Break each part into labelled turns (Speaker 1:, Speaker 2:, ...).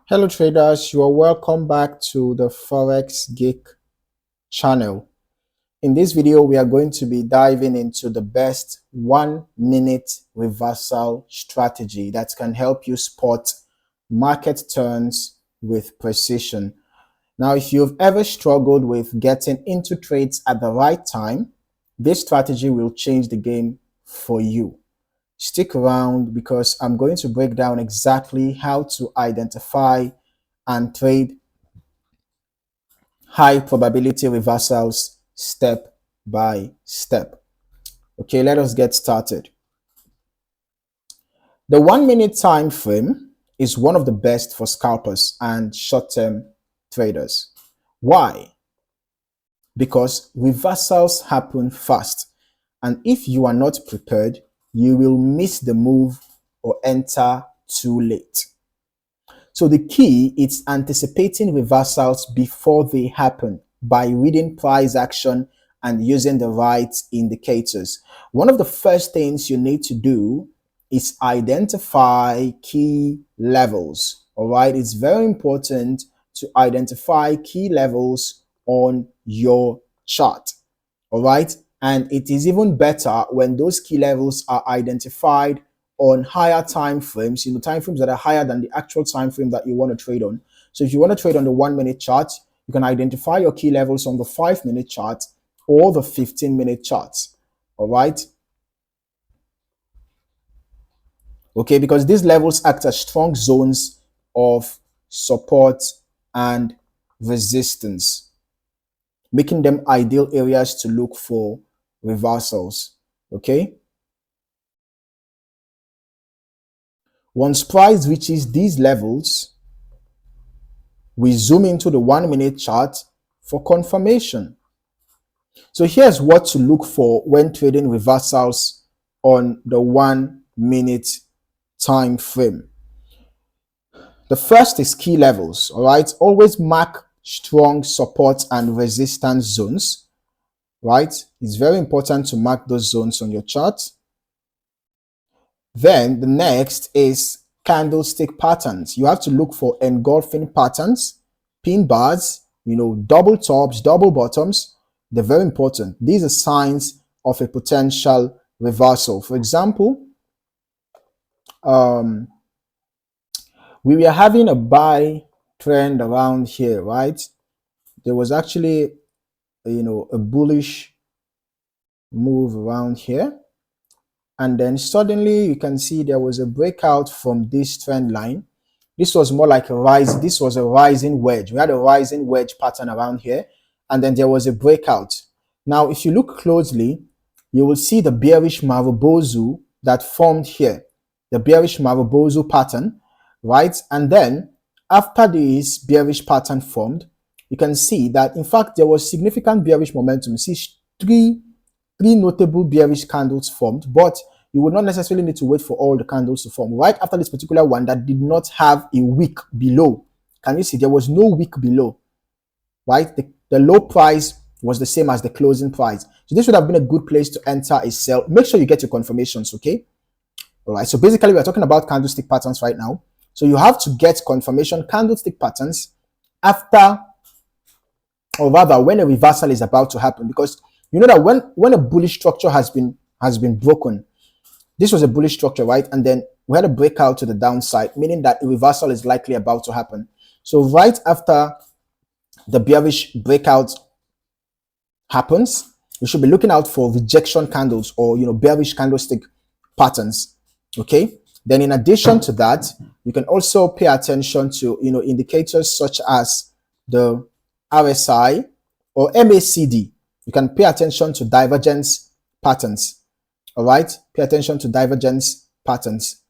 Speaker 1: Hello traders, you are welcome back to the Forex Geek channel. In this video, we are going to be diving into the best 1-minute reversal strategy that can help you spot market turns with precision. Now, if you've ever struggled with getting into trades at the right time, this strategy will change the game for you. Stick around because I'm going to break down exactly how to identify and trade high probability reversals step by step. Okay, let us get started. The 1-minute time frame is one of the best for scalpers and short-term traders. Why? Because reversals happen fast, and if you are not prepared, you will miss the move or enter too late. So the key is anticipating reversals before they happen by reading price action and using the right indicators. One of the first things you need to do is identify key levels. All right, it's very important to identify key levels on your chart. All right, and it is even better when those key levels are identified on higher time frames, time frames that are higher than the actual time frame that you want to trade on. So if you want to trade on the 1-minute chart, you can identify your key levels on the 5-minute chart or the 15-minute charts. All right. Okay, because these levels act as strong zones of support and resistance, making them ideal areas to look for reversals. Okay. Once price reaches these levels, we zoom into the 1-minute chart for confirmation. So here's what to look for when trading reversals on the 1-minute time frame. The first is key levels. All right, always mark strong support and resistance zones. Right, it's very important to mark those zones on your chart. Then the next is candlestick patterns. You have to look for engulfing patterns, pin bars, double tops, double bottoms. They're very important. These are signs of a potential reversal. For example, we were having a buy trend around here, right? There was actually, a bullish move around here. And then suddenly you can see there was a breakout from this trend line. This was more like a rise. This was a rising wedge. We had a rising wedge pattern around here. And then there was a breakout. Now, if you look closely, you will see the bearish Marubozu that formed here. The bearish Marubozu pattern, right? And then after this bearish pattern formed, you can see that in fact there was significant bearish momentum. You see three notable bearish candles formed, but you would not necessarily need to wait for all the candles to form. Right after this particular one that did not have a wick below, can you see there was no wick below, right? The low price was the same as the closing price. So this would have been a good place to enter a sell. Make sure you get your confirmations, okay? All right, so basically we're talking about candlestick patterns right now. So you have to get confirmation candlestick patterns after, or rather when a reversal is about to happen, because you know that when a bullish structure has been broken, this was a bullish structure, right? And then we had a breakout to the downside, meaning that a reversal is likely about to happen. So right after the bearish breakout happens, you should be looking out for rejection candles or bearish candlestick patterns. Okay. Then in addition to that, you can also pay attention to indicators such as the RSI or MACD. You can pay attention to divergence patterns. All right, pay attention to divergence patterns.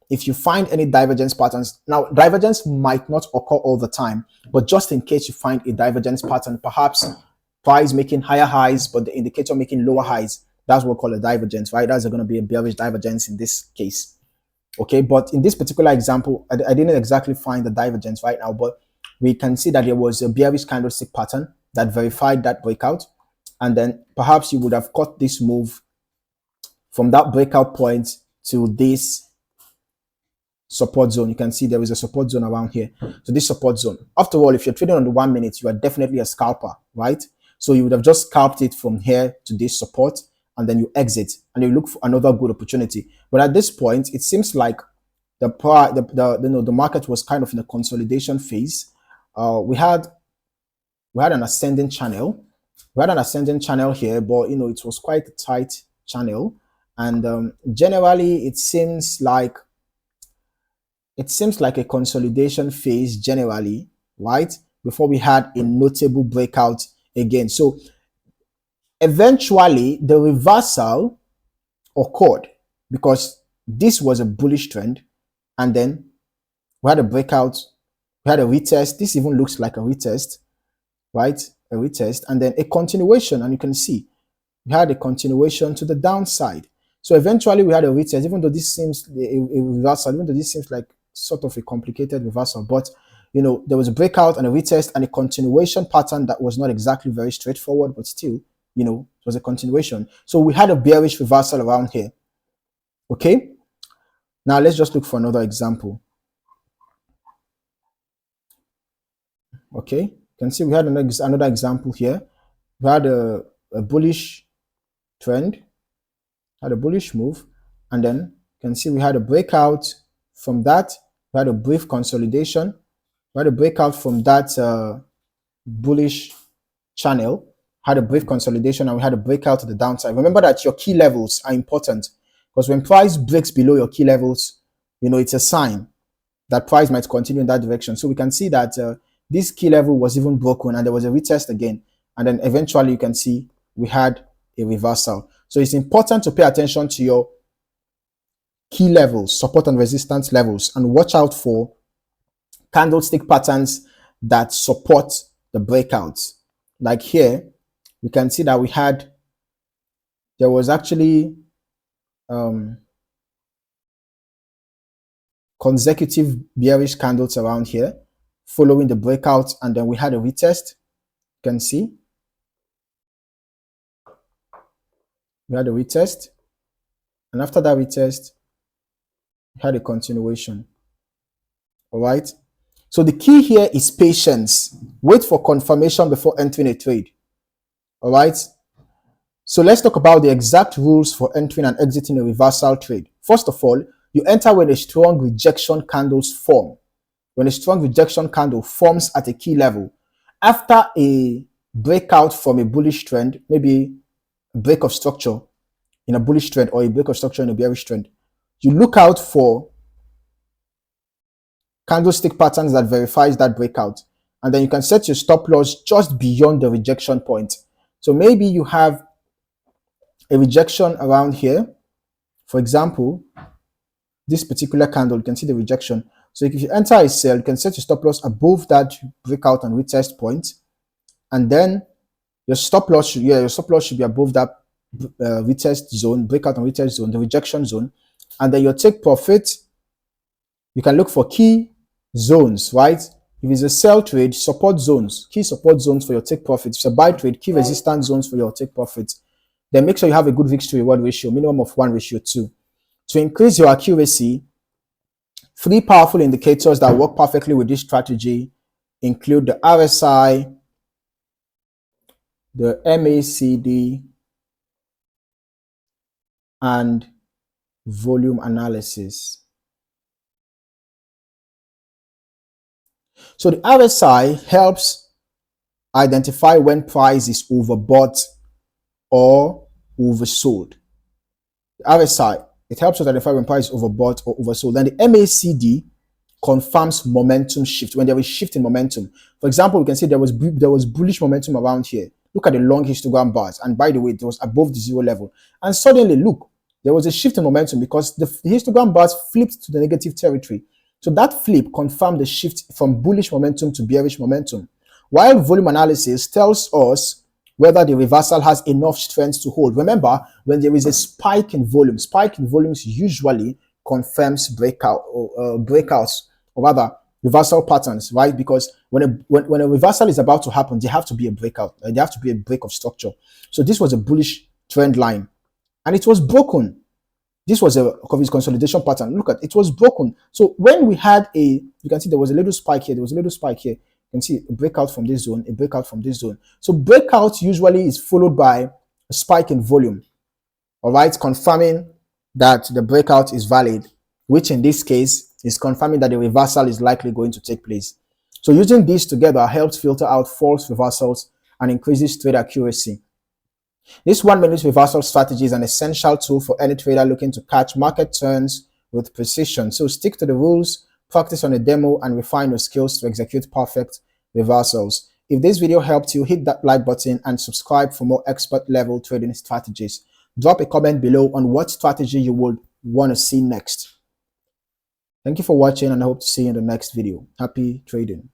Speaker 1: If you find any divergence patterns, now divergence might not occur all the time, but just in case you find a divergence pattern, perhaps price making higher highs, but the indicator making lower highs, that's what we call a divergence, right? That's going to be a bearish divergence in this case. Okay, but in this particular example, I didn't exactly find the divergence right now, but we can see that there was a bearish candlestick pattern that verified that breakout. And then perhaps you would have caught this move from that breakout point to this support zone. You can see there is a support zone around here. So this support zone. After all, if you're trading on the 1 minute, you are definitely a scalper, right? So you would have just scalped it from here to this support, and then you exit and you look for another good opportunity. But at this point, it seems like the market was kind of in a consolidation phase. We had an ascending channel. We had an ascending channel here, but it was quite a tight channel, and generally it seems like a consolidation phase generally, right? Before we had a notable breakout again. So eventually the reversal occurred because this was a bullish trend, and then we had a breakout, we had a retest. This even looks like a retest, right? A retest, and then a continuation, and you can see we had a continuation to the downside. So eventually we had a retest, even though this seems a reversal, even though this seems like sort of a complicated reversal, but there was a breakout and a retest and a continuation pattern that was not exactly very straightforward, but still, it was a continuation. So we had a bearish reversal around here. Okay, now let's just look for another example. Okay, you can see we had another example here. We had a bullish trend, had a bullish move, and then you can see we had a breakout from that. We had a brief consolidation. We had a breakout from that bullish channel, had a brief consolidation, and we had a breakout to the downside. Remember that your key levels are important, because when price breaks below your key levels, it's a sign that price might continue in that direction. So we can see that this key level was even broken, and there was a retest again, and then eventually you can see we had a reversal. So it's important to pay attention to your key levels, support and resistance levels, and watch out for candlestick patterns that support the breakouts. Like here, we can see that there was actually consecutive bearish candles around here following the breakout, and then we had a retest. You can see we had a retest, and after that retest we had a continuation. All right, so the key here is patience. Wait for confirmation before entering a trade. All right, so let's talk about the exact rules for entering and exiting a reversal trade. First of all, you enter when a strong rejection candles form. When a strong rejection candle forms at a key level, after a breakout from a bullish trend, maybe a break of structure in a bullish trend or a break of structure in a bearish trend, you look out for candlestick patterns that verifies that breakout, and then you can set your stop loss just beyond the rejection point. So maybe you have a rejection around here. For example, this particular candle, you can see the rejection. So if you enter a sell, you can set your stop loss above that breakout and retest point, and then your stop loss should be above that retest zone, breakout and retest zone, the rejection zone, and then your take profit. You can look for key zones, right? If it's a sell trade, support zones, key support zones for your take profit. If it's a buy trade, key resistance zones for your take profit. Then make sure you have a good risk to reward ratio, minimum of 1:2. To increase your accuracy, 3 powerful indicators that work perfectly with this strategy include the RSI, the MACD, and volume analysis. So the RSI helps identify when price is overbought or oversold. The RSI, it helps us identify when price is overbought or oversold. Then the MACD confirms momentum shift, when there is shift in momentum. For example, we can see there was bullish momentum around here. Look at the long histogram bars, and by the way, it was above the 0 level. And suddenly, look, there was a shift in momentum because the histogram bars flipped to the negative territory. So that flip confirmed the shift from bullish momentum to bearish momentum. While volume analysis tells us whether the reversal has enough strength to hold. Remember, when there is a spike in volumes usually confirms breakouts, or rather reversal patterns, right? Because when a reversal is about to happen, there have to be a breakout. There have to be a break of structure. So this was a bullish trend line, and it was broken. This was a consolidation pattern. Look at it, was broken. So when we had you can see there was a little spike here. There was a little spike here. You can see a breakout from this zone, a breakout from this zone. So breakout usually is followed by a spike in volume. All right, confirming that the breakout is valid, which in this case is confirming that the reversal is likely going to take place. So using these together helps filter out false reversals and increases trade accuracy. This 1 minute reversal strategy is an essential tool for any trader looking to catch market turns with precision. So stick to the rules, practice on a demo, and refine your skills to execute perfect reversals. If this video helped you, hit that like button and subscribe for more expert level trading strategies. Drop a comment below on what strategy you would want to see next. Thank you for watching, and I hope to see you in the next video. Happy trading.